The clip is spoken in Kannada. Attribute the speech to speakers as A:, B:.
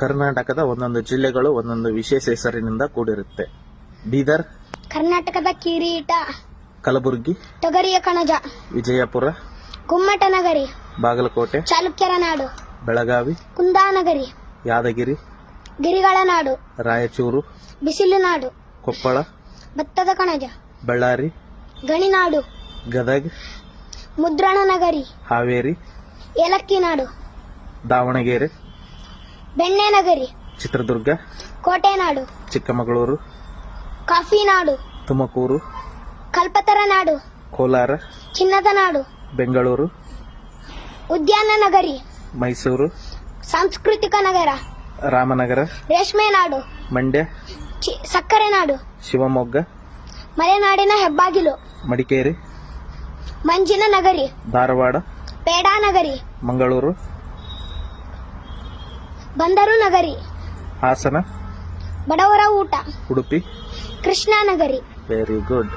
A: ಕರ್ನಾಟಕದ ಒಂದೊಂದು ಜಿಲ್ಲೆಗಳು ಒಂದೊಂದು ವಿಶೇಷ ಹೆಸರಿನಿಂದ ಕೂಡಿರುತ್ತೆ. ಬೀದರ್
B: ಕರ್ನಾಟಕದ ಕಿರೀಟ,
A: ಕಲಬುರಗಿ
B: ತೊಗರಿಯ ಕಣಜ,
A: ವಿಜಯಪುರ
B: ಗುಮ್ಮಟನಗರಿ,
A: ಬಾಗಲಕೋಟೆ
B: ಚಾಲುಕ್ಯರ ನಾಡು,
A: ಬೆಳಗಾವಿ
B: ಕುಂದಾನಗರಿ,
A: ಯಾದಗಿರಿ
B: ಗಿರಿಗಳ ನಾಡು,
A: ರಾಯಚೂರು
B: ಬಿಸಿಲು ನಾಡು,
A: ಕೊಪ್ಪಳ
B: ಭತ್ತದ ಕಣಜ,
A: ಬಳ್ಳಾರಿ
B: ಗಣಿನಾಡು,
A: ಗದಗ್
B: ಮುದ್ರಣ ನಗರಿ,
A: ಹಾವೇರಿ
B: ಏಲಕ್ಕಿ ನಾಡು,
A: ದಾವಣಗೆರೆ
B: ಬೆಣ್ಣೆ ನಗರಿ,
A: ಚಿತ್ರದುರ್ಗ
B: ಕೋಟೆ ನಾಡು,
A: ಚಿಕ್ಕಮಗಳೂರು
B: ಕಾಫಿ ನಾಡು,
A: ತುಮಕೂರು
B: ಕಲ್ಪತರ ನಾಡು,
A: ಕೋಲಾರ
B: ಚಿನ್ನದ ನಾಡು,
A: ಬೆಂಗಳೂರು
B: ಉದ್ಯಾನ ನಗರಿ,
A: ಮೈಸೂರು
B: ಸಾಂಸ್ಕೃತಿಕ ನಗರ,
A: ರಾಮನಗರ
B: ರೇಷ್ಮೆ ನಾಡು,
A: ಮಂಡ್ಯ
B: ಸಕ್ಕರೆ ನಾಡು,
A: ಶಿವಮೊಗ್ಗ
B: ಮಲೆನಾಡಿನ ಹೆಬ್ಬಾಗಿಲು,
A: ಮಡಿಕೇರಿ
B: ಮಂಜಿನ ನಗರಿ,
A: ಧಾರವಾಡ
B: ಪೇಡಾ ನಗರಿ,
A: ಮಂಗಳೂರು
B: ಬಂದರು ನಗರಿ,
A: ಹಾಸನ
B: ಬಡವರ ಊಟ,
A: ಉಡುಪಿ.
B: ಕೃಷ್ಣಾ ನಗರಿ.
A: Very good.